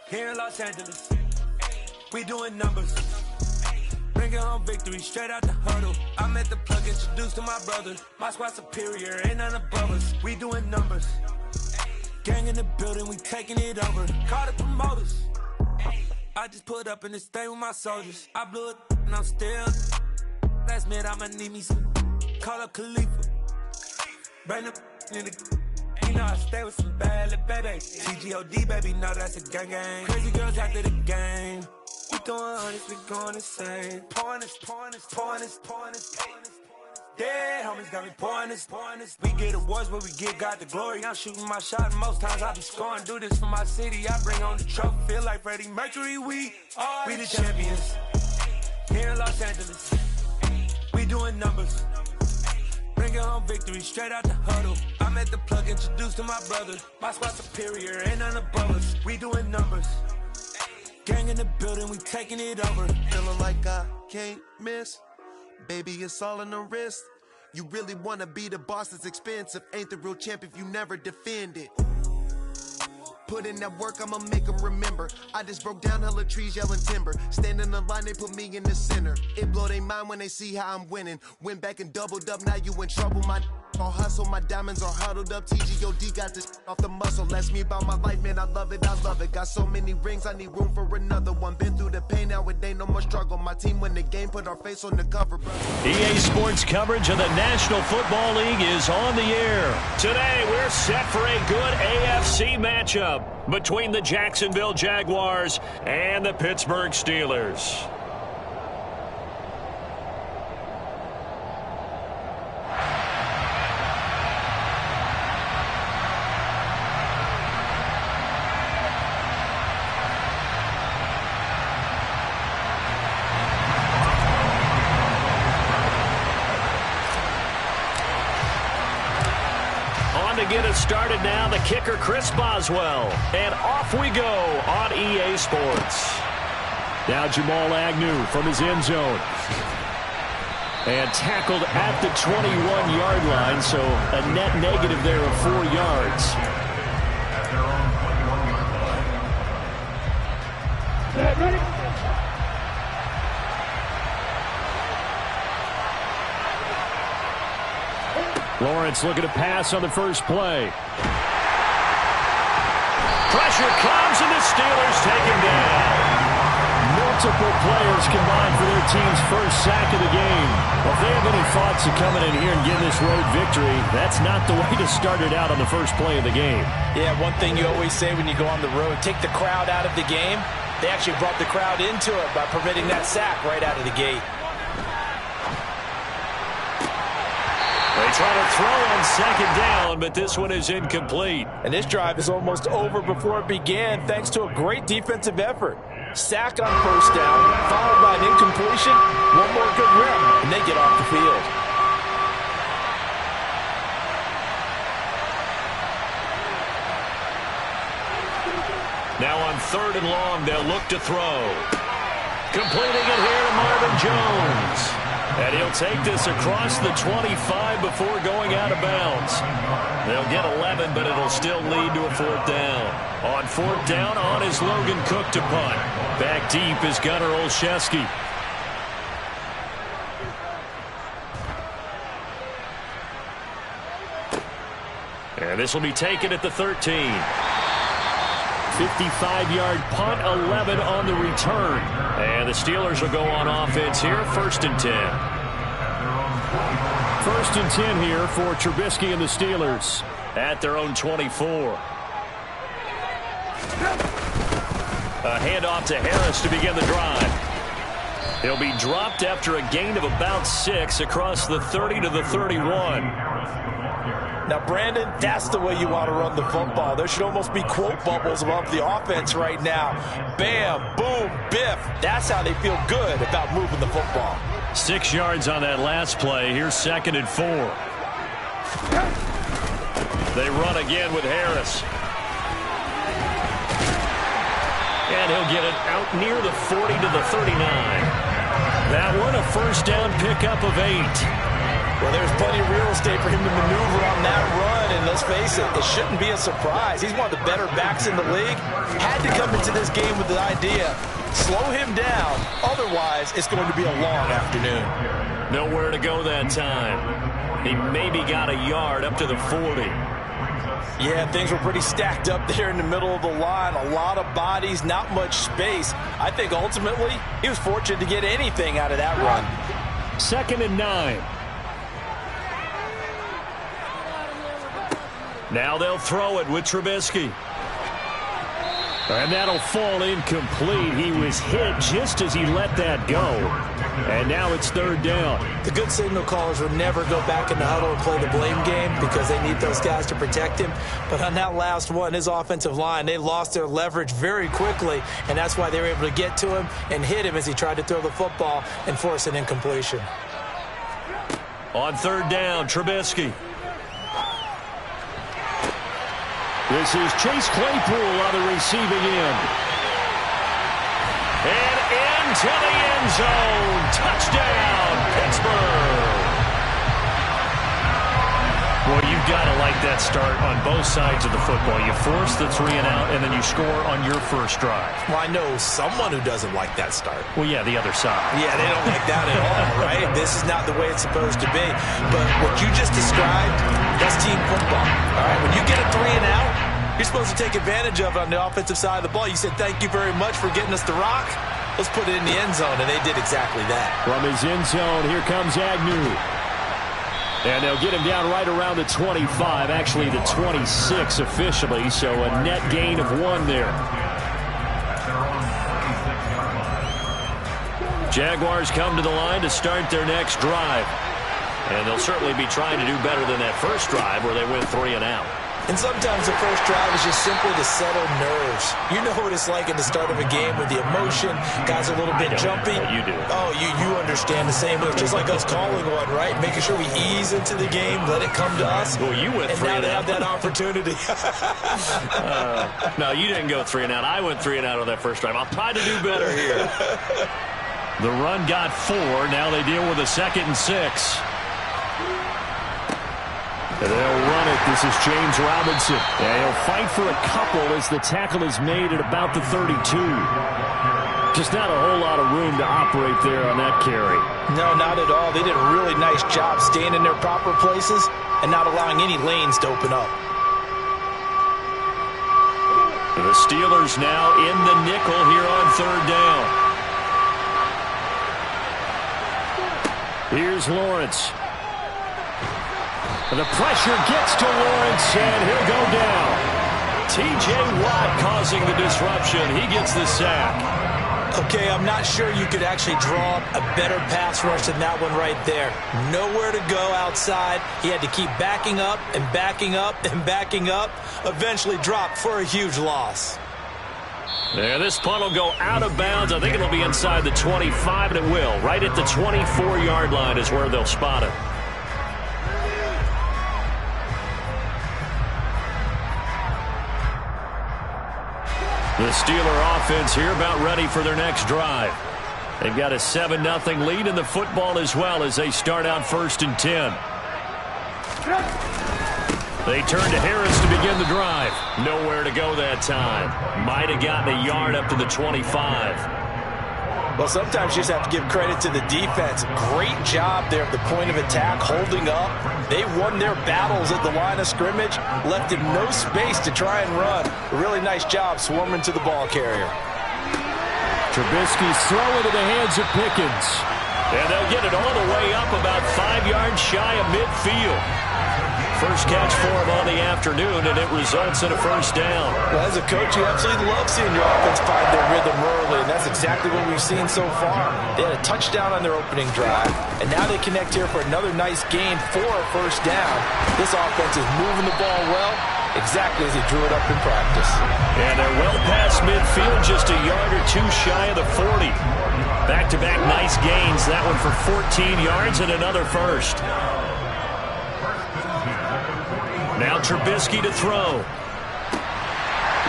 Here in Los Angeles, we doing numbers. Bringing home victory straight out the huddle. I met the plug, introduced to my brother. My squad superior, ain't none above us. We doing numbers. Gang in the building, we taking it over. Call the promoters. I just put up in this thing with my soldiers. I blew it and I'm still. Last minute I'ma need me some. Call up Khalifa. Bring the in the. You know I stay with some bad little baby. TGOD baby, no that's a gang gang. Crazy girls after the game. We throwing hundreds, we going insane. Pouring this. Dead homies got me pouring this. We get awards, but we give God the glory. I'm shooting my shot, and most times I be scoring. Do this for my city, I bring on the trophy. Feel like Freddie Mercury, we the champions. Here in Los Angeles, we doing numbers. Bringing home victory straight out the huddle. I met the plug, introduced to my brother. My squad superior, ain't none above us. We doing numbers. Gang in the building, we taking it over. Feeling like I can't miss. Baby, it's all in the wrist. You really wanna be the boss, it's expensive. Ain't the real champ if you never defend it. Put in that work, I'ma make them remember. I just broke down hella trees, yelling timber. Stand in the line, they put me in the center. It blow their mind when they see how I'm winning. Went back and doubled up, now you in trouble. My all hustle, my diamonds are huddled up. TGOD got this off the muscle. That's me about my life, man, I love it. Got so many rings, I need room for another one. Been through the pain, now it ain't no more struggle. My team win the game, put our face on the cover, bro. EA Sports coverage of the National Football League is on the air. Today, we're set for a good AFC matchup between the Jacksonville Jaguars and the Pittsburgh Steelers. Get us started now, the kicker Chris Boswell, and off we go on EA Sports. Now Jamal Agnew from his end zone, and tackled at the 21-yard line, so a net negative there of 4 yards. Ready? Lawrence looking to pass on the first play. Pressure comes, and the Steelers take him down. Multiple players combined for their team's first sack of the game. Well, if they have any thoughts of coming in here and getting this road victory, that's not the way to start it out on the first play of the game. Yeah, one thing you always say when you go on the road, take the crowd out of the game. They actually brought the crowd into it by permitting that sack right out of the gate. They try to throw on second down, but this one is incomplete. And this drive is almost over before it began, thanks to a great defensive effort. Sack on first down, followed by an incompletion, one more good run, and they get off the field. Now on 3rd and long, they'll look to throw. Completing it here to Marvin Jones. And he'll take this across the 25 before going out of bounds. They'll get 11, but it'll still lead to a 4th down. On 4th down, on is Logan Cook to punt. Back deep is Gunnar Olszewski. And this will be taken at the 13. 55-yard punt, 11 on the return. And the Steelers will go on offense here, 1st and 10. 1st and 10 here for Trubisky and the Steelers at their own 24. A handoff to Harris to begin the drive. He'll be dropped after a gain of about 6 across the 30 to the 31. Now, Brandon, that's the way you want to run the football. There should almost be quote bubbles above the offense right now. Bam, boom, biff. That's how they feel good about moving the football. 6 yards on that last play. Here's 2nd and 4. They run again with Harris. And he'll get it out near the 40 to the 39. That one, a 1st down pickup of 8. Well, there's plenty of real estate for him to maneuver on that run, and let's face it, it shouldn't be a surprise. He's one of the better backs in the league. Had to come into this game with the idea, slow him down, otherwise it's going to be a long afternoon. Nowhere to go that time. He maybe got a yard up to the 40. Yeah, things were pretty stacked up there in the middle of the line. A lot of bodies, not much space. I think ultimately he was fortunate to get anything out of that run. 2nd and 9. Now they'll throw it with Trubisky. And that'll fall incomplete. He was hit just as he let that go. And now it's 3rd down. The good signal callers will never go back in the huddle and play the blame game because they need those guys to protect him. But on that last one, his offensive line, they lost their leverage very quickly, and that's why they were able to get to him and hit him as he tried to throw the football and force an incompletion. On 3rd down, Trubisky. This is Chase Claypool on the receiving end. And into the end zone. Touchdown, Pittsburgh. Well, you've got to like that start on both sides of the football. You force the 3 and out, and then you score on your first drive. Well, I know someone who doesn't like that start. Well, yeah, the other side. Yeah, they don't like that at all, right? This is not the way it's supposed to be. But what you just described, that's team football. All right, when you get a 3 and out, you're supposed to take advantage of it on the offensive side of the ball. You said, thank you very much for getting us the rock. Let's put it in the end zone, and they did exactly that. From his end zone, here comes Agnew. And they'll get him down right around the 25, actually the 26 officially, so a net gain of 1 there. Jaguars come to the line to start their next drive. And they'll certainly be trying to do better than that first drive where they went 3 and out. And sometimes the first drive is just simply to settle nerves. You know what it's like at the start of a game with the emotion. Guys are a little bit jumpy. You do. Oh, you understand the same way. Just like us calling one, right? Making sure we ease into the game, let it come to us. Well, you went 3 and out. And now they have that opportunity. No, you didn't go 3 and out. I went 3 and out on that first drive. I'll try to do better here. The run got 4. Now they deal with a 2nd and 6. They'll run it. This is James Robinson. And he'll fight for a couple as the tackle is made at about the 32. Just not a whole lot of room to operate there on that carry. No, not at all. They did a really nice job staying in their proper places and not allowing any lanes to open up. The Steelers now in the nickel here on 3rd down. Here's Lawrence. The pressure gets to Lawrence, and he'll go down. T.J. Watt causing the disruption. He gets the sack. Okay, I'm not sure you could actually draw a better pass rush than that one right there. Nowhere to go outside. He had to keep backing up and backing up and backing up. Eventually dropped for a huge loss. Yeah, this punt will go out of bounds. I think it'll be inside the 25, and it will. Right at the 24-yard line is where they'll spot it. The Steeler offense here about ready for their next drive. They've got a 7-0 lead in the football as well as they start out 1st and 10. They turn to Harris to begin the drive. Nowhere to go that time. Might have gotten a yard up to the 25. Well, sometimes you just have to give credit to the defense. Great job there at the point of attack, holding up. They won their battles at the line of scrimmage, left him no space to try and run. A really nice job swarming to the ball carrier. Trubisky's throw into the hands of Pickens. And they'll get it all the way up about 5 yards shy of midfield. First catch for him on the afternoon, and it results in a 1st down. Well, as a coach, you absolutely love seeing your offense find their rhythm early, and that's exactly what we've seen so far. They had a touchdown on their opening drive, and now they connect here for another nice gain for a 1st down. This offense is moving the ball well, exactly as he drew it up in practice. And they're well past midfield, just a yard or 2 shy of the 40. Back-to-back nice gains, that one for 14 yards and another 1st. Now Trubisky to throw.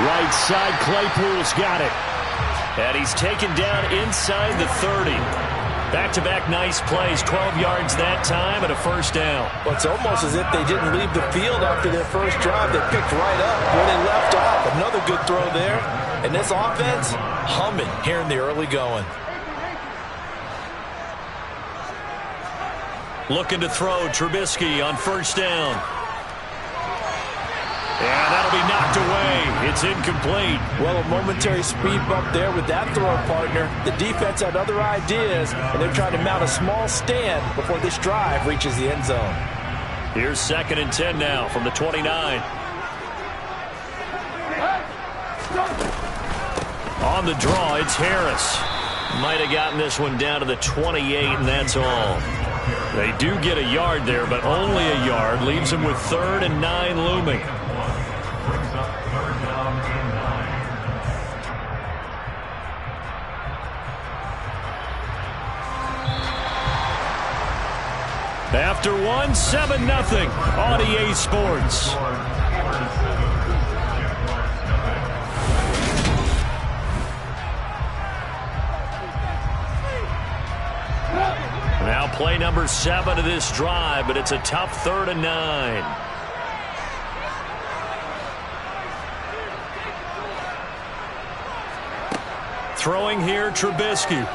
Right side, Claypool's got it. And he's taken down inside the 30. Back-to-back nice plays, 12 yards that time and a first down. Well, it's almost as if they didn't leave the field after their first drive. They picked right up where they left off. Another good throw there. And this offense, humming here in the early going. Looking to throw, Trubisky on first down. And that'll be knocked away. It's incomplete. Well, a momentary speed bump there with that throw, partner. The defense had other ideas, and they're trying to mount a small stand before this drive reaches the end zone. Here's 2nd and 10 now from the 29. On the draw, it's Harris. Might have gotten this one down to the 28, and that's all. They do get a yard there, but only a yard. Leaves them with 3rd and 9 looming. After one, 7-0 on EA Sports. Now play number 7 of this drive, but it's a tough 3rd and 9. Throwing here, Trubisky.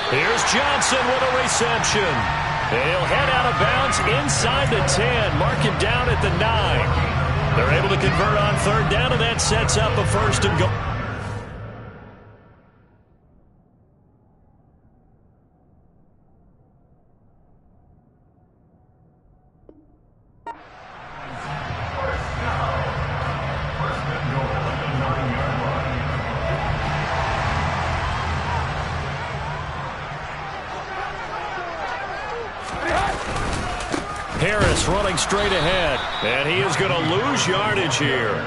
Here's Johnson with a reception. He'll head out of bounds inside the 10. Mark him down at the 9. They're able to convert on 3rd down, and that sets up a 1st and goal. Harris running straight ahead, and he is going to lose yardage here.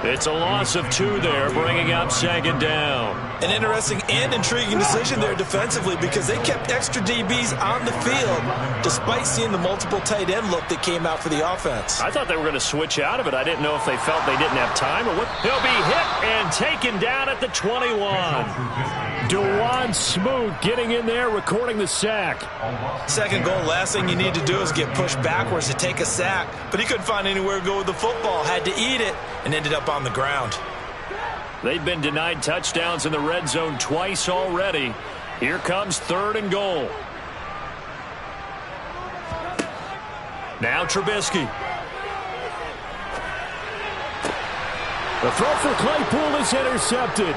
It's a loss of 2 there, bringing up 2nd down. An interesting and intriguing decision there defensively because they kept extra DBs on the field despite seeing the multiple tight end look that came out for the offense. I thought they were going to switch out of it. I didn't know if they felt they didn't have time or what. He'll be hit and taken down at the 21. DeJuan Smoot getting in there, recording the sack. 2nd goal, last thing you need to do is get pushed backwards to take a sack. But he couldn't find anywhere to go with the football, had to eat it, and ended up on the ground. They've been denied touchdowns in the red zone twice already. Here comes 3rd and goal. Now Trubisky. The throw for Claypool is intercepted.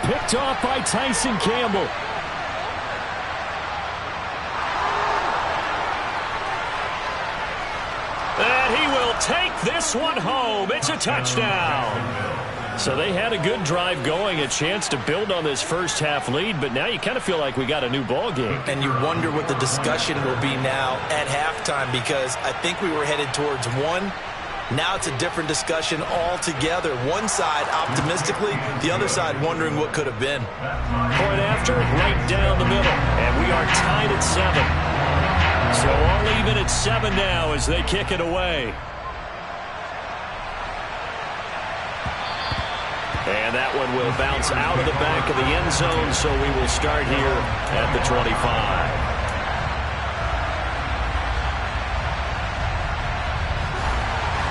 Picked off by Tyson Campbell. And he will take this one home. It's a touchdown. So they had a good drive going, a chance to build on this first half lead, but now you kind of feel like we got a new ball game. And you wonder what the discussion will be now at halftime because I think we were headed towards 1. Now it's a different discussion altogether. One side optimistically, the other side wondering what could have been. Point after, right down the middle, and we are tied at 7. So all even at 7 now as they kick it away. And that one will bounce out of the back of the end zone, so we will start here at the 25.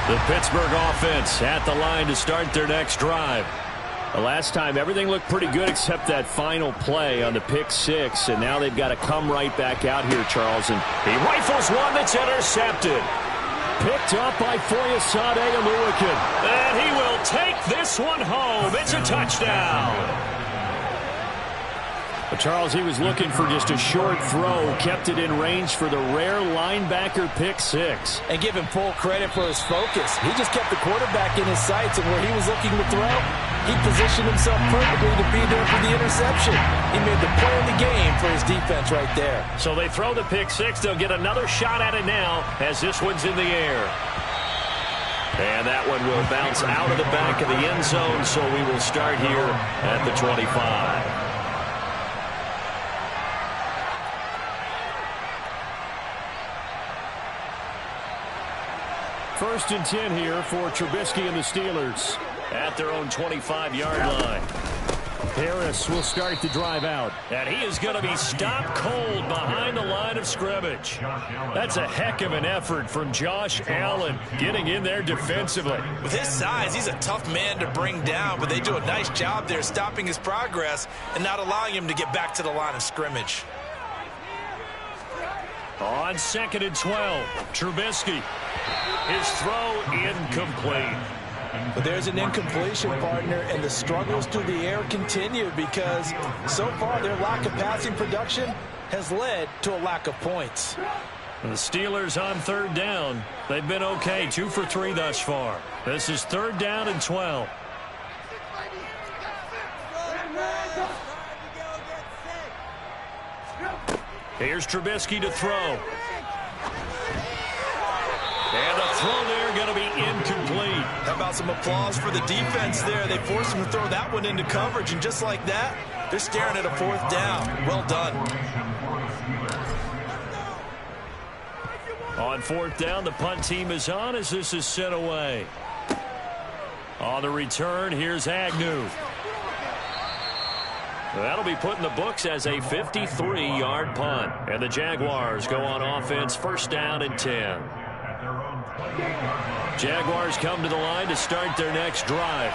The Pittsburgh offense at the line to start their next drive. The last time, everything looked pretty good except that final play on the pick 6, and now they've got to come right back out here, Charles. And he rifles one that's intercepted. Picked up by Foyesade Oluwakin. And he will take this one home. It's a touchdown. But Charles, he was looking for just a short throw, kept it in range for the rare linebacker pick 6. And give him full credit for his focus. He just kept the quarterback in his sights, and where he was looking to throw, he positioned himself perfectly to be there for the interception. He made the play of the game for his defense right there. So they throw the pick 6. They'll get another shot at it now as this one's in the air. And that one will bounce out of the back of the end zone, so we will start here at the 25. First and 10 here for Trubisky and the Steelers at their own 25-yard line. Harris will start the drive out. And he is going to be stopped cold behind the line of scrimmage. That's a heck of an effort from Josh Allen getting in there defensively. With his size, he's a tough man to bring down, but they do a nice job there stopping his progress and not allowing him to get back to the line of scrimmage. On 2nd and 12, Trubisky. His throw incomplete. But there's an incompletion, partner, and the struggles through the air continue because so far their lack of passing production has led to a lack of points. The Steelers on 3rd down. They've been okay, 2 for 3 thus far. This is 3rd down and 12. Here's Trubisky to throw. And the throw there going to be incomplete. How about some applause for the defense there? They forced him to throw that one into coverage, and just like that, they're staring at a 4th down. Well done. On 4th down, the punt team is on as this is sent away. On the return, here's Agnew. That'll be put in the books as a 53-yard punt. And the Jaguars go on offense, 1st down and 10. Jaguars come to the line to start their next drive.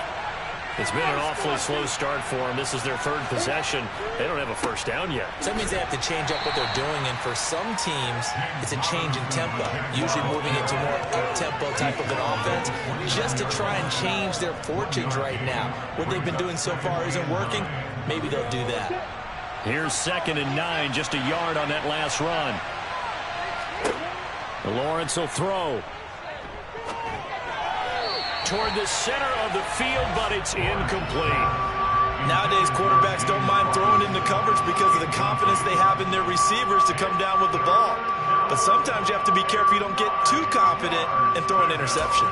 It's been an awfully slow start for them. This is their 3rd possession. They don't have a 1st down yet. So that means they have to change up what they're doing, and for some teams, it's a change in tempo, usually moving into more up-tempo type of an offense, just to try and change their fortunes right now. What they've been doing so far isn't working. Maybe they'll do that. Here's 2nd and 9, just a yard on that last run. Lawrence will throw toward the center of the field, but it's incomplete. Nowadays, quarterbacks don't mind throwing into coverage because of the confidence they have in their receivers to come down with the ball. But sometimes you have to be careful you don't get too confident and throw an interception.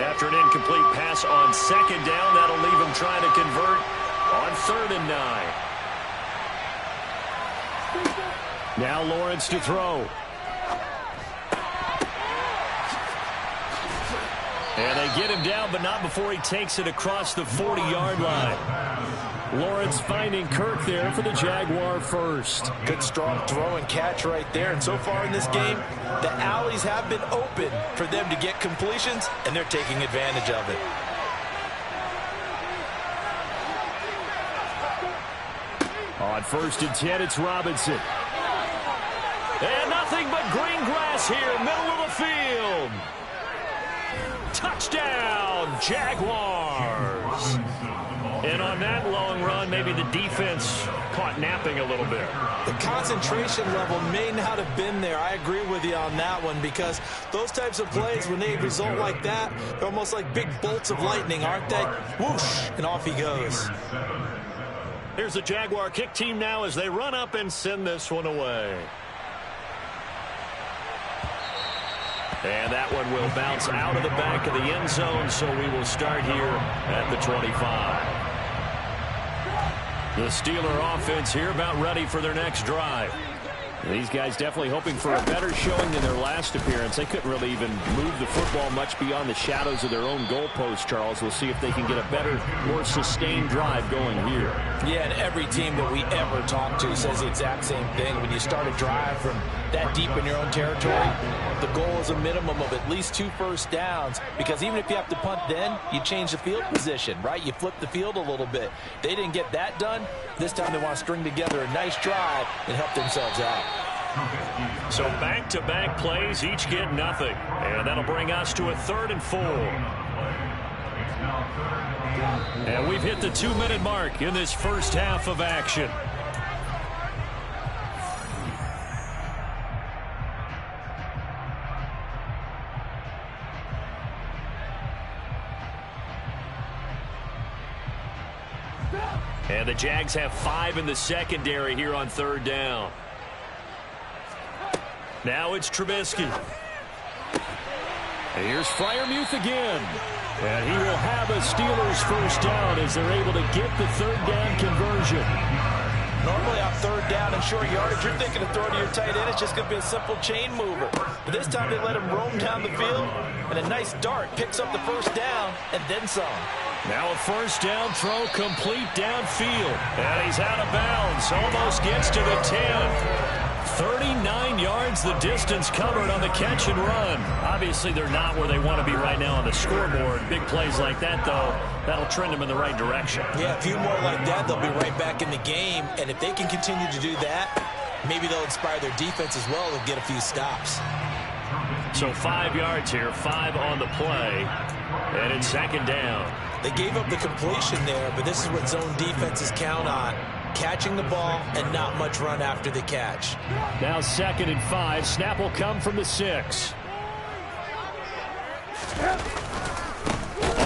After an incomplete pass on 2nd down, that'll leave him trying to convert on 3rd and 9. Now Lawrence to throw. And they get him down, but not before he takes it across the 40-yard line. Lawrence finding Kirk there for the Jaguar first. Good strong throw and catch right there. And so far in this game, the alleys have been open for them to get completions, and they're taking advantage of it. On 1st and 10, it's Robinson. And nothing but green grass here, middle of the field. Touchdown, Jaguars. And on that long run, maybe the defense caught napping a little bit. The concentration level may not have been there. I agree with you on that one because those types of plays, when they result like that, they're almost like big bolts of lightning, aren't they? Whoosh, and off he goes. Here's the Jaguar kick team now as they run up and send this one away. And that one will bounce out of the back of the end zone, so we will start here at the 25. The Steeler offense here about ready for their next drive. These guys definitely hoping for a better showing than their last appearance. They couldn't really even move the football much beyond the shadows of their own goalpost, Charles. We'll see if they can get a better, more sustained drive going here. Yeah, and every team that we ever talk to says the exact same thing. When you start a drive from that deep in your own territory, the goal is a minimum of at least 2 first downs, because even if you have to punt then, you change the field position, right? You flip the field a little bit. They didn't get that done. This time they want to string together a nice drive and help themselves out. So back-to-back plays, each get nothing. And that'll bring us to a 3rd and 4. And we've hit the 2-minute mark in this first half of action. And the Jags have 5 in the secondary here on 3rd down. Now it's Trubisky. Here's Freiermuth again. And he will have a Steelers first down as they're able to get the 3rd down conversion. Normally on third down and short yardage, you're thinking of throwing to your tight end. It's just going to be a simple chain mover. But this time they let him roam down the field, and a nice dart picks up the first down and then some. Now a first down throw complete downfield. And he's out of bounds. Almost gets to the 10. 39 yards the distance covered on the catch and run. Obviously, they're not where they want to be right now on the scoreboard. Big plays like that, though, that'll trend them in the right direction. Yeah, a few more like that, they'll be right back in the game. And if they can continue to do that, maybe they'll inspire their defense as well and get a few stops. So 5 yards here, 5 on the play. And it's second down. They gave up the completion there, but this is what zone defenses count on. Catching the ball and not much run after the catch. Now 2nd and 5. Snap will come from the 6.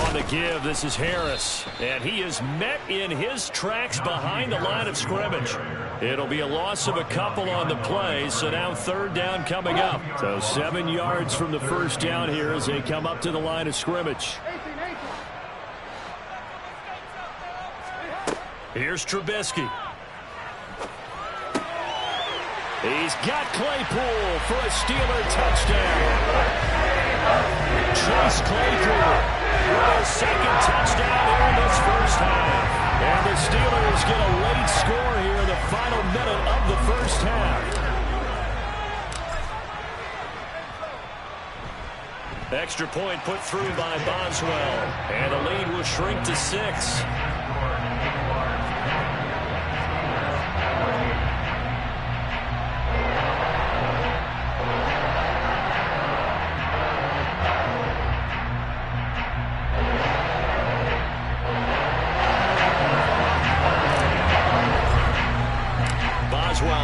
On the give, this is Harris. And he is met in his tracks behind the line of scrimmage. It'll be a loss of a couple on the play, so now third down coming up. So 7 yards from the first down here as they come up to the line of scrimmage. Here's Trubisky. He's got Claypool for a Steeler touchdown. Chase Claypool with his second touchdown here in this first half. And the Steelers get a late score here in the final minute of the first half. Extra point put through by Boswell. And the lead will shrink to 6.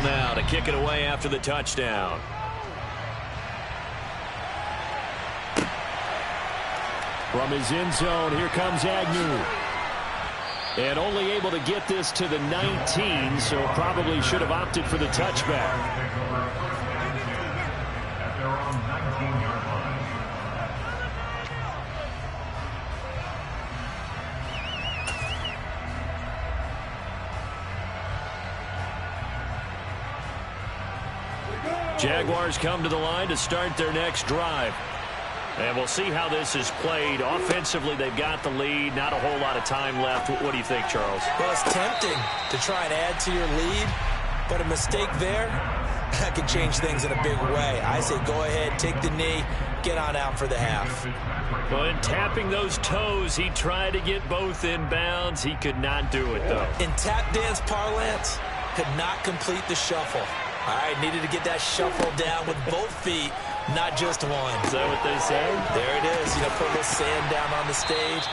Now to kick it away after the touchdown. From his end zone, here comes Agnew. And only able to get this to the 19, so probably should have opted for the touchback. Jaguars come to the line to start their next drive. And we'll see how this is played. Offensively, they've got the lead. Not a whole lot of time left. What do you think, Charles? Well, it's tempting to try and add to your lead, but a mistake there, that can change things in a big way. I say go ahead, take the knee, get on out for the half. Well, in tapping those toes, he tried to get both in bounds. He could not do it, though. In tap dance parlance, could not complete the shuffle. All right, needed to get that shuffle down with both feet, not just one. Is that what they say? There it is. You know, put a little sand down on the stage.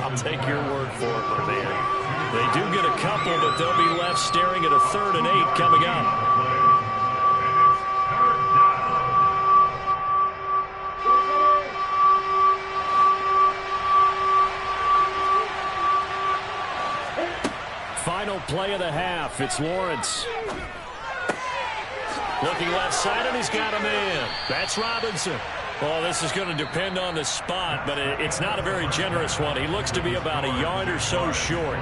I'll take your word for it, my man. They do get a couple, but they'll be left staring at a 3rd and 8 coming up. Final play of the half. It's Lawrence. Looking left side, and he's got a man. That's Robinson. Well, this is going to depend on the spot, but it's not a very generous one. He looks to be about a yard or so short.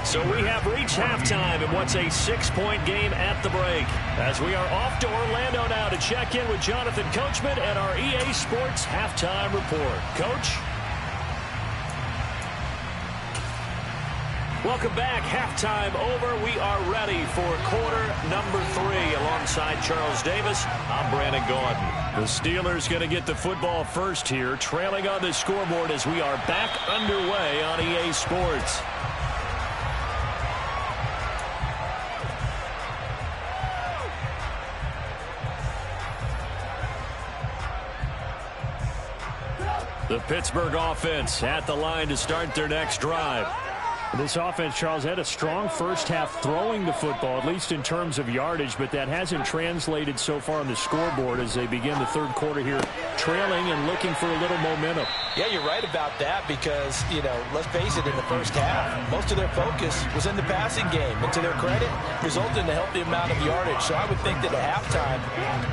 So we have reached halftime in what's a 6-point game at the break. As we are off to Orlando now to check in with Jonathan Coachman and our EA Sports Halftime Report. Coach? Welcome back. Halftime over. We are ready for quarter number 3. Alongside Charles Davis, I'm Brandon Gordon. The Steelers going to get the football first here, trailing on the scoreboard as we are back underway on EA Sports. The Pittsburgh offense at the line to start their next drive. This offense, Charles, had a strong first half throwing the football, at least in terms of yardage, but that hasn't translated so far on the scoreboard as they begin the third quarter here, trailing and looking for a little momentum. Yeah, you're right about that because, you know, let's face it, in the first half, most of their focus was in the passing game. And to their credit, resulted in a healthy amount of yardage. So I would think that at halftime,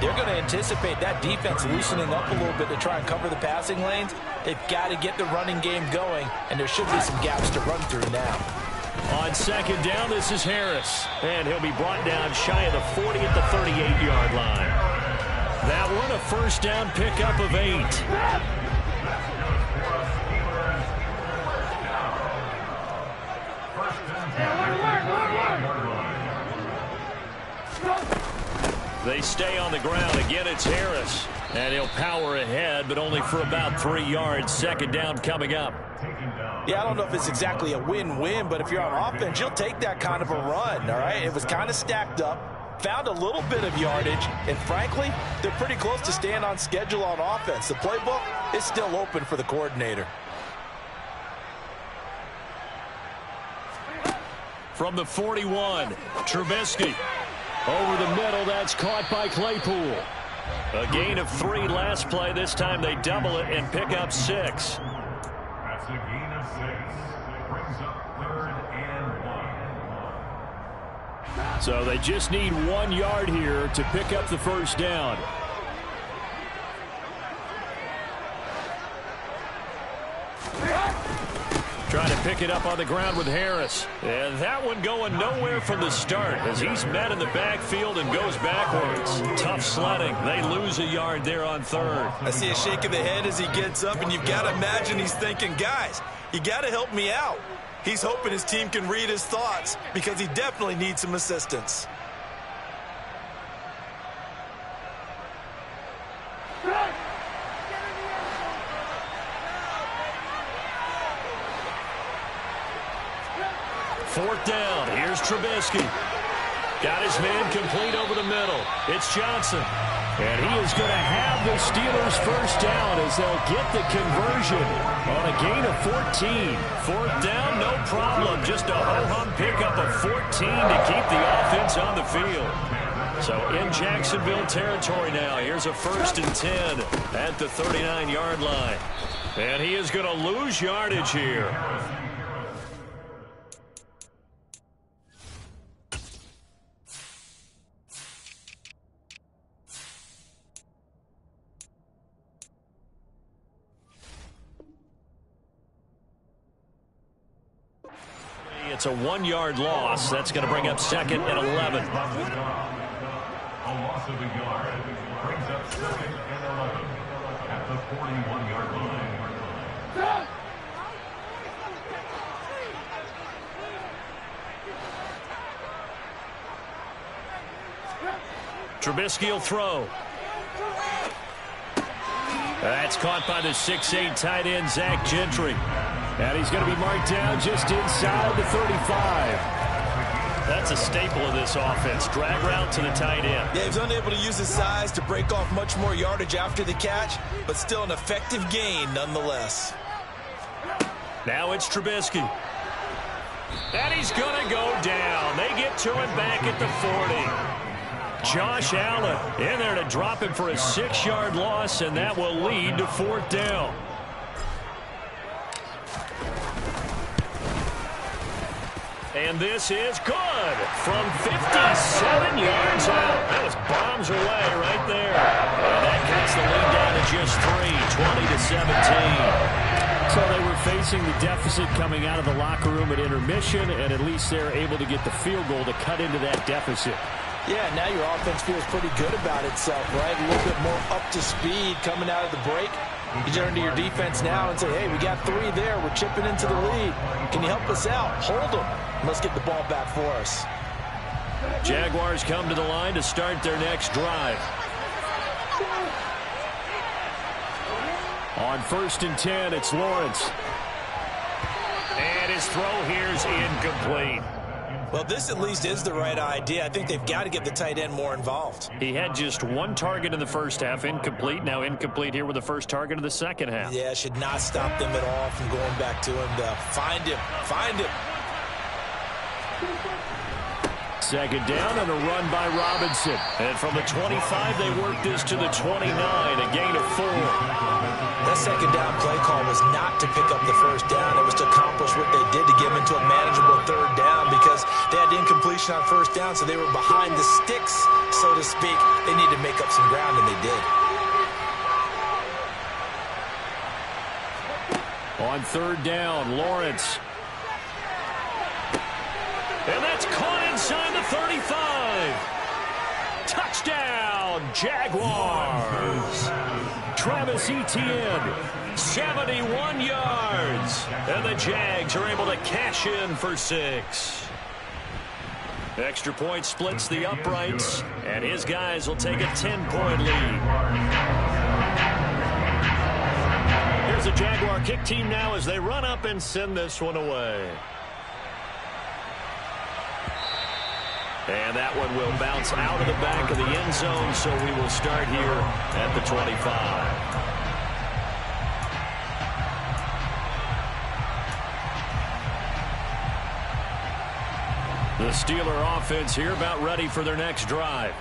they're going to anticipate that defense loosening up a little bit to try and cover the passing lanes. They've got to get the running game going, and there should be some gaps to run through now. On second down, this is Harris. And he'll be brought down shy of the 40 at the 38-yard line. That one a first down pickup of 8. They stay on the ground. Again, it's Harris. And he'll power ahead, but only for about 3 yards. Second down coming up. Yeah, I don't know if it's exactly a win-win, but if you're on offense, you'll take that kind of a run, all right? It was kind of stacked up, found a little bit of yardage, and frankly, they're pretty close to staying on schedule on offense. The playbook is still open for the coordinator. From the 41, Trubisky. Over the middle, that's caught by Claypool. A gain of 3 last play. This time they double it and pick up 6. That's a gain of 6. Brings up 3rd and 1. So they just need 1 yard here to pick up the first down. Trying to pick it up on the ground with Harris. And that one going nowhere from the start as he's met in the backfield and goes backwards. Tough sledding. They lose a yard there on 3rd. I see a shake of the head as he gets up, and you've got to imagine he's thinking, guys, you got to help me out. He's hoping his team can read his thoughts because he definitely needs some assistance. Fourth down. Here's Trubisky. Got his man complete over the middle. It's Johnson. And he is going to have the Steelers first down as they'll get the conversion on a gain of 14. Fourth down, no problem. Just a ho-hum pickup of 14 to keep the offense on the field. So in Jacksonville territory now. Here's a 1st and 10 at the 39-yard line. And he is going to lose yardage here. It's a 1-yard loss. That's going to bring up 2nd and 11. A loss of a yard brings up 2nd and 11 at the 41-yard line. Trubisky will throw. That's caught by the 6'8" tight end, Zach Gentry. And he's going to be marked down just inside the 35. That's a staple of this offense. Drag route to the tight end. Yeah, he's unable to use his size to break off much more yardage after the catch, but still an effective gain nonetheless. Now it's Trubisky. And he's going to go down. They get to him back at the 40. Josh Allen in there to drop him for a 6-yard loss, and that will lead to 4th down. And this is good from 57 yards out. That was bombs away right there. And that cuts the lead down to just 3, 20-17. So they were facing the deficit coming out of the locker room at intermission, and at least they're able to get the field goal to cut into that deficit. Yeah, now your offense feels pretty good about itself, right? A little bit more up to speed coming out of the break. You turn to your defense now and say, hey, we got 3 there. We're chipping into the lead. Can you help us out? Hold them. Let's get the ball back for us. Jaguars come to the line to start their next drive. On 1st and 10, it's Lawrence. And his throw here is incomplete. Well, this at least is the right idea. I think they've got to get the tight end more involved. He had just 1 target in the first half, incomplete. Now incomplete here with the first target of the second half. Yeah, should not stop them at all from going back to him to find him. Find him. Second down and a run by Robinson. And from the 25, they work this to the 29, a gain of 4. That second down play call was not to pick up the first down. It was to accomplish what they did to get them into a manageable 3rd down because they had incompletion on 1st down, so they were behind the sticks, so to speak. They needed to make up some ground, and they did. On 3rd down, Lawrence. And that's caught inside the 35. Touchdown, Jaguars. Travis Etienne, 71 yards. And the Jags are able to cash in for 6. Extra point splits the uprights, and his guys will take a 10-point lead. Here's the Jaguar kick team now as they run up and send this one away. And that one will bounce out of the back of the end zone, so we will start here at the 25. The Steeler offense here about ready for their next drive.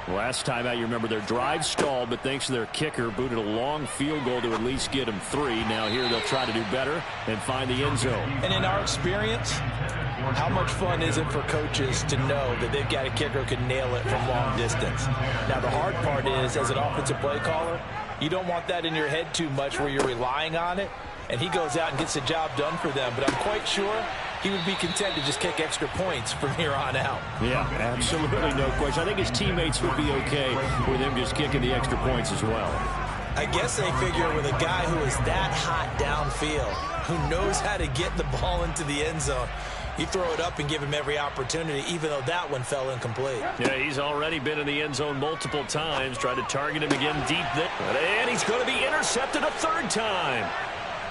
Last time out, you remember their drive stalled, but thanks to their kicker, booted a long field goal to at least get them 3. Now here they'll try to do better and find the end zone. And in our experience, how much fun is it for coaches to know that they've got a kicker who can nail it from long distance? Now the hard part is, as an offensive play caller, you don't want that in your head too much where you're relying on it, and he goes out and gets the job done for them. But I'm quite sure he would be content to just kick extra points from here on out. Yeah, absolutely no question. I think his teammates would be okay with him just kicking the extra points as well. I guess they figure with a guy who is that hot downfield, who knows how to get the ball into the end zone, you throw it up and give him every opportunity, even though that one fell incomplete. Yeah, he's already been in the end zone multiple times, tried to target him again deep there. And he's going to be intercepted a 3rd time.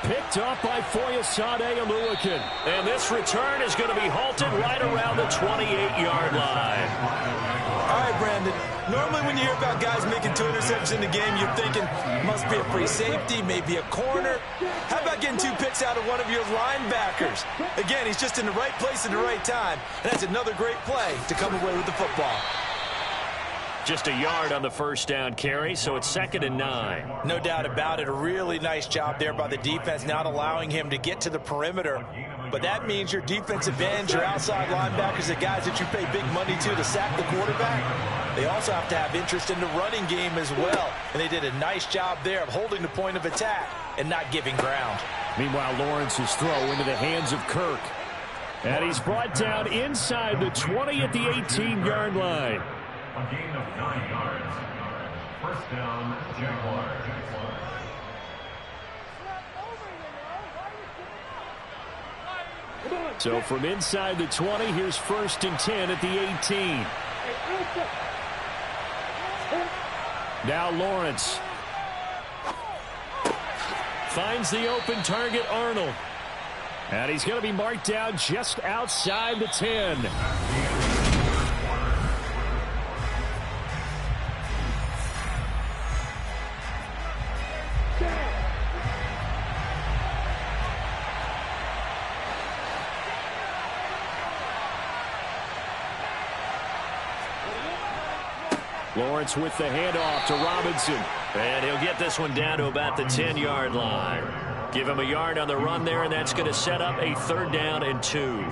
Picked up by Foyesade Oluwakin. And this return is going to be halted right around the 28-yard line. All right, Brandon. Normally when you hear about guys making 2 interceptions in the game, you're thinking must be a free safety, maybe a corner. How about getting 2 picks out of one of your linebackers? Again, he's just in the right place at the right time. And that's another great play to come away with the football. Just a yard on the first down carry, so it's 2nd and 9. No doubt about it. A really nice job there by the defense, not allowing him to get to the perimeter. But that means your defensive ends, your outside linebackers, the guys that you pay big money to sack the quarterback, they also have to have interest in the running game as well. And they did a nice job there of holding the point of attack and not giving ground. Meanwhile, Lawrence's throw into the hands of Kirk. And he's brought down inside the 20 at the 18-yard line. A gain of 9 yards. First down, Jaguars. So from inside the 20, here's 1st and 10 at the 18. Now Lawrence finds the open target, Arnold. And he's going to be marked down just outside the 10. Lawrence with the handoff to Robinson. And he'll get this one down to about the 10-yard line. Give him a yard on the run there, and that's going to set up a 3rd down and 2.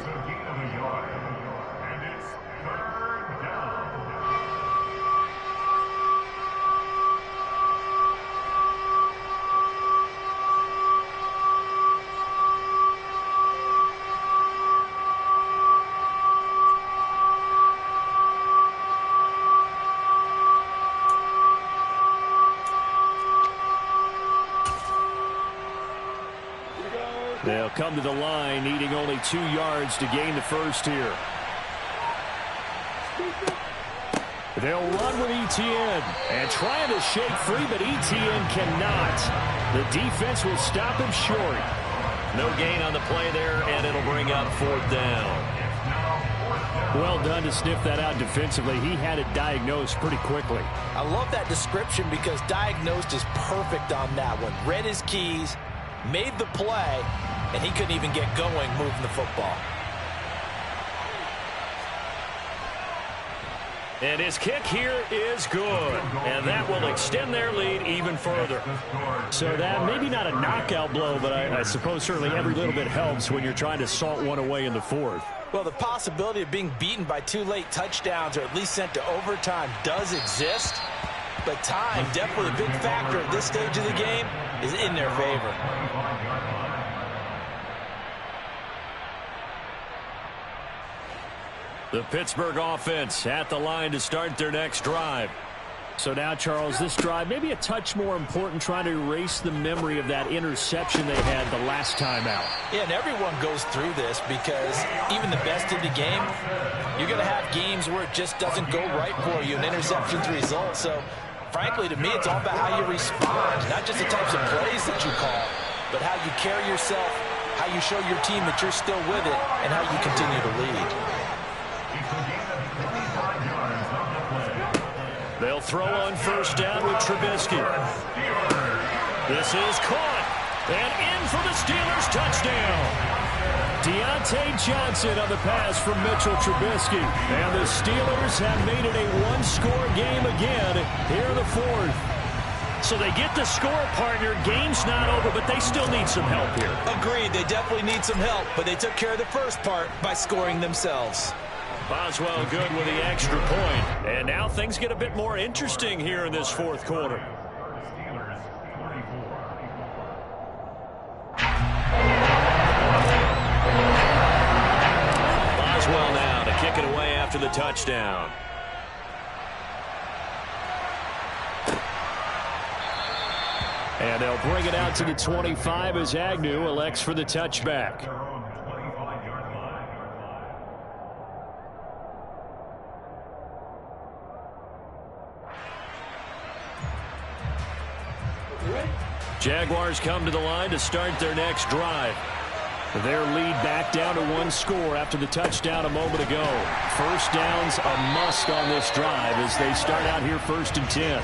They'll come to the line, needing only 2 yards to gain the first here. They'll run with Etienne and trying to shake free, but Etienne cannot. The defense will stop him short. No gain on the play there, and it'll bring up 4th down. Well done to sniff that out defensively. He had it diagnosed pretty quickly. I love that description because diagnosed is perfect on that one. Read his keys, made the play, and he couldn't even get going moving the football. And his kick here is good. And that will extend their lead even further. So that maybe not a knockout blow, but I suppose certainly every little bit helps when you're trying to salt one away in the 4th. Well, the possibility of being beaten by 2 late touchdowns or at least sent to overtime does exist. But time, definitely a big factor at this stage of the game, is in their favor. The Pittsburgh offense at the line to start their next drive. So now, Charles, this drive maybe a touch more important, trying to erase the memory of that interception they had the last time out. Yeah, and everyone goes through this because even the best in the game, you're going to have games where it just doesn't go right for you, and interceptions result. So, frankly, to me, it's all about how you respond, not just the types of plays that you call, but how you carry yourself, how you show your team that you're still with it, and how you continue to lead. They'll throw on first down with Trubisky. This is caught. And in for the Steelers touchdown. Deontay Johnson on the pass from Mitchell Trubisky. And the Steelers have made it a one-score game again here in the fourth. So they get the score, partner. Game's not over, but they still need some help here. Agreed. They definitely need some help, but they took care of the first part by scoring themselves. Boswell good with the extra point. And now things get a bit more interesting here in this fourth quarter. Boswell now to kick it away after the touchdown. And they'll bring it out to the 25 as Agnew elects for the touchback. Jaguars come to the line to start their next drive. Their lead back down to one score after the touchdown a moment ago. First down's a must on this drive as they start out here 1st and 10.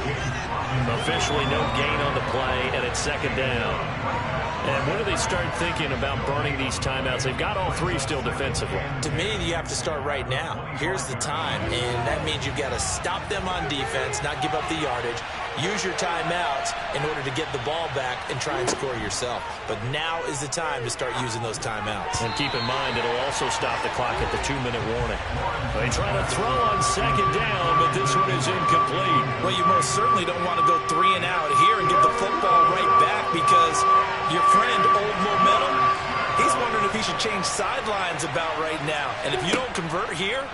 Officially no gain on the play, and it's 2nd down. And when do they start thinking about burning these timeouts? They've got all three still defensively. To me, you have to start right now. Here's the time, and that means you've got to stop them on defense, not give up the yardage. Use your timeouts in order to get the ball back and try and score yourself. But now is the time to start using those timeouts. And keep in mind, it'll also stop the clock at the 2-minute warning. They try to throw on 2nd down, but this one is incomplete. Well, you most certainly don't want to go 3 and out here and get the football right back because your friend, Old Momentum, he's wondering if he should change sidelines about right now. And if you don't convert here,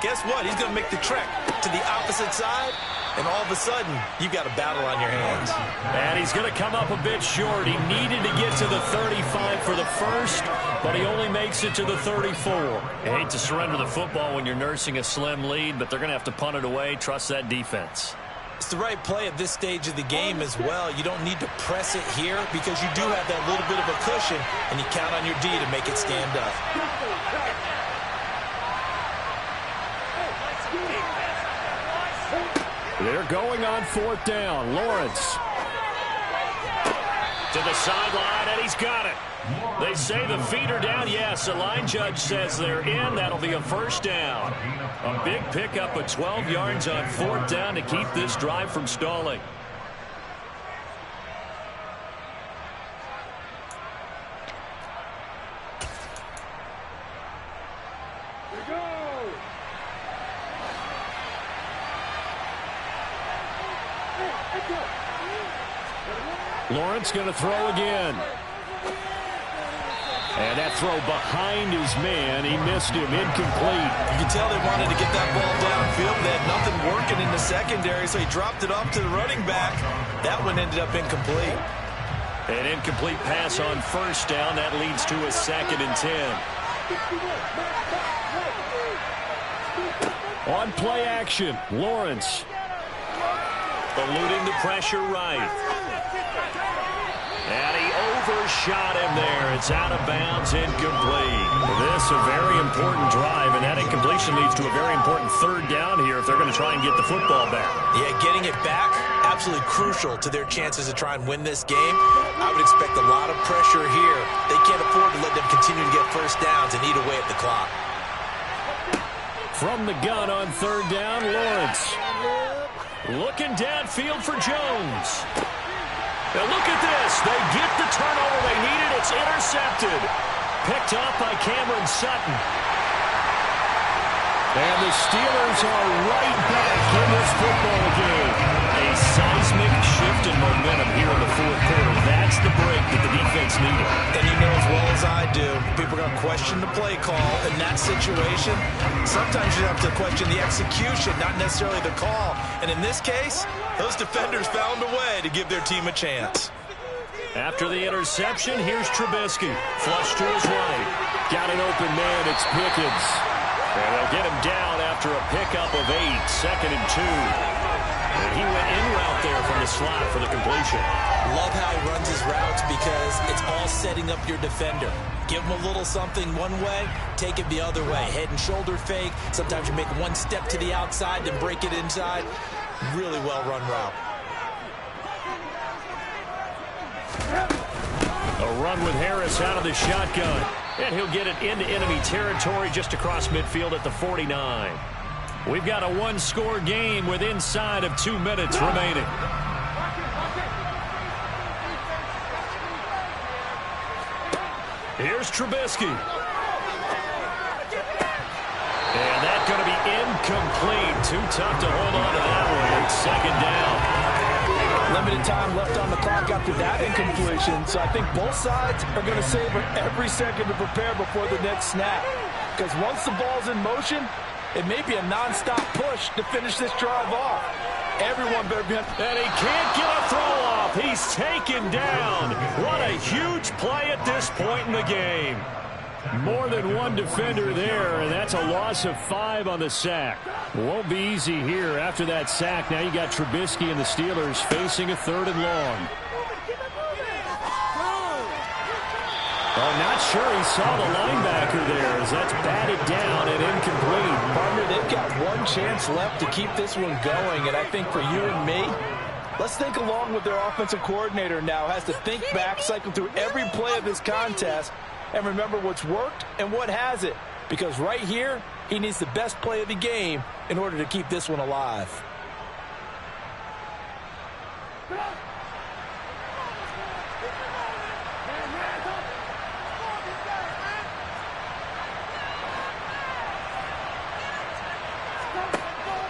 guess what? He's going to make the trek to the opposite side. And all of a sudden, you've got a battle on your hands. And he's going to come up a bit short. He needed to get to the 35 for the first, but he only makes it to the 34. You hate to surrender the football when you're nursing a slim lead, but they're going to have to punt it away. Trust that defense. It's the right play at this stage of the game as well. You don't need to press it here because you do have that little bit of a cushion, and you count on your D to make it stand up. They're going on 4th down. Lawrence to the sideline, and he's got it. They say the feet are down. Yes, the line judge says they're in. That'll be a 1st down. A big pickup of 12 yards on 4th down to keep this drive from stalling. Lawrence going to throw again. And that throw behind his man. He missed him. Incomplete. You can tell they wanted to get that ball downfield. They had nothing working in the secondary, so he dropped it off to the running back. That one ended up incomplete. An incomplete pass on 1st down. That leads to a 2nd and 10. On play action, Lawrence eluding the pressure right. And he overshot him there. It's out of bounds, incomplete. This a very important drive, and that incompletion leads to a very important 3rd down here if they're going to try and get the football back. Yeah, getting it back, absolutely crucial to their chances to try and win this game. I would expect a lot of pressure here. They can't afford to let them continue to get 1st downs and eat away at the clock. From the gun on 3rd down, Lawrence. Looking downfield for Jones. Now look at this. They get the turnover they needed. It's intercepted. Picked up by Cameron Sutton. And the Steelers are right back in this football game. A seismic shift in momentum here in the 4th quarter. That's the break that the defense needed. And you know as well as I do, people are going to question the play call in that situation. Sometimes you have to question the execution, not necessarily the call. And in this case, those defenders found a way to give their team a chance. After the interception, here's Trubisky. Flush to his right. Got an open man, it's Pickens. And they'll get him down after a pickup of 8, 2nd and 2. And he went in route there from the slot for the completion. Love how he runs his routes because it's all setting up your defender. Give him a little something one way, take it the other way. Head and shoulder fake. Sometimes you make one step to the outside, then break it inside. Really well-run route. A run with Harris out of the shotgun. And he'll get it into enemy territory just across midfield at the 49. We've got a one-score game with inside of 2 minutes remaining. Here's Trubisky. And that's going to be incomplete. Too tough to hold on to that one. It's 2nd down. Limited time left on the clock after that incompletion. So I think both sides are going to savor every second to prepare before the next snap. Because once the ball's in motion, it may be a non-stop push to finish this drive off. Everyone better be on. And he can't get a throw off. He's taken down. What a huge play at this point in the game. More than one defender there, and that's a loss of 5 on the sack. Won't be easy here after that sack. Now you got Trubisky and the Steelers facing a 3rd and long. Oh, not sure he saw the linebacker there as that's batted down and incomplete. Partner, they've got one chance left to keep this one going, and I think for you and me, let's think along with their offensive coordinator now. Has to think back, cycle through every play of this contest, and remember what's worked and what hasn't. Because right here, he needs the best play of the game in order to keep this one alive.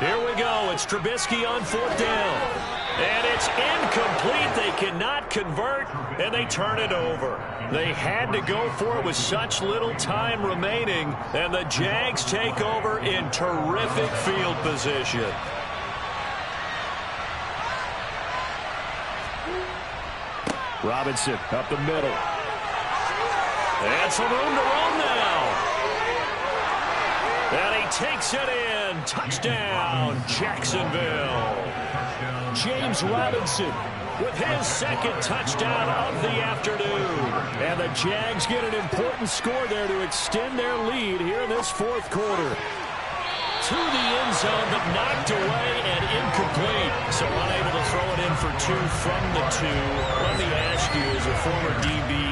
Here we go. It's Trubisky on 4th down. And it's incomplete. They cannot convert, and they turn it over. They had to go for it with such little time remaining, and the Jags take over in terrific field position. Robinson up the middle. And some room to run now. And he takes it in. Touchdown, Jacksonville. James Robinson with his 2nd touchdown of the afternoon. And the Jags get an important score there to extend their lead here in this 4th quarter. To the end zone, but knocked away and incomplete. So unable to throw it in for 2 from the 2. Let me ask you, as a former DB,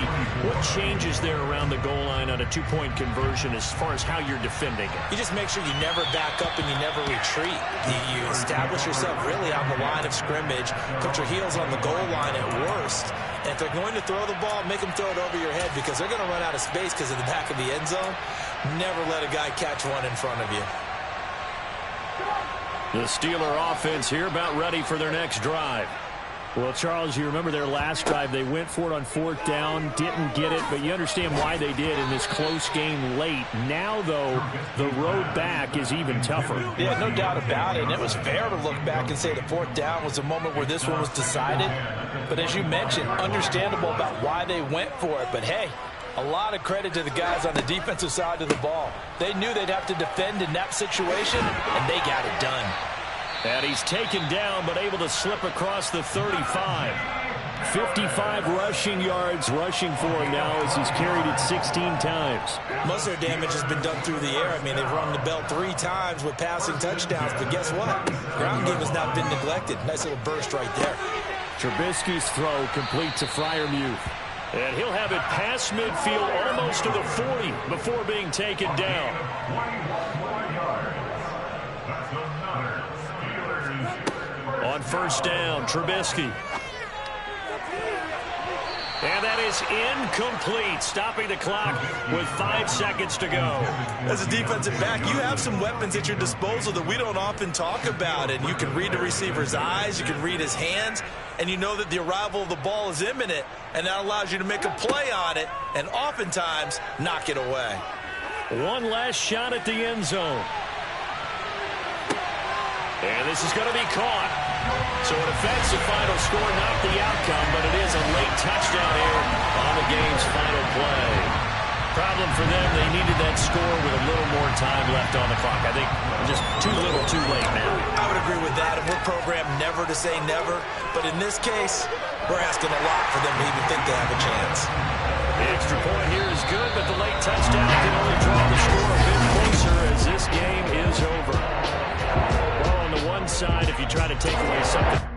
what changes there around the goal line on a 2-point conversion as far as how you're defending it? You just make sure you never back up and you never retreat. You establish yourself really on the line of scrimmage, put your heels on the goal line at worst. And if they're going to throw the ball, make them throw it over your head because they're going to run out of space because of the back of the end zone. Never let a guy catch one in front of you. The Steeler offense here about ready for their next drive. Well, Charles, you remember their last drive. They went for it on 4th down, didn't get it, but you understand why they did in this close game late. Now, though, the road back is even tougher. Yeah, no doubt about it. And it was fair to look back and say the 4th down was the moment where this one was decided. But as you mentioned, understandable about why they went for it. But, hey, a lot of credit to the guys on the defensive side of the ball. They knew they'd have to defend in that situation, and they got it done. And he's taken down, but able to slip across the 35. 55 rushing yards rushing for him now as he's carried it 16 times. Most of their damage has been done through the air. I mean, they've rung the bell 3 times with passing touchdowns, but guess what? Ground game has not been neglected. Nice little burst right there. Trubisky's throw complete to Freiermuth. And he'll have it past midfield almost to the 40 before being taken down. On 1st down, Trubisky. And that is incomplete, stopping the clock with 5 seconds to go. As a defensive back, you have some weapons at your disposal that we don't often talk about. And you can read the receiver's eyes, you can read his hands, and you know that the arrival of the ball is imminent, and that allows you to make a play on it and oftentimes knock it away. One last shot at the end zone. And this is going to be caught. So it affects the final score, not the outcome, but it is a late touchdown here on the game's final play. Problem for them, they needed that score with a little more time left on the clock. I think just too little, too late now. I would agree with that, and we're programmed never to say never. But in this case, we're asking a lot for them to even think they have a chance. The extra point here is good, but the late touchdown can only draw the score a bit closer as this game is over. Well, on the one side, if you try to take away something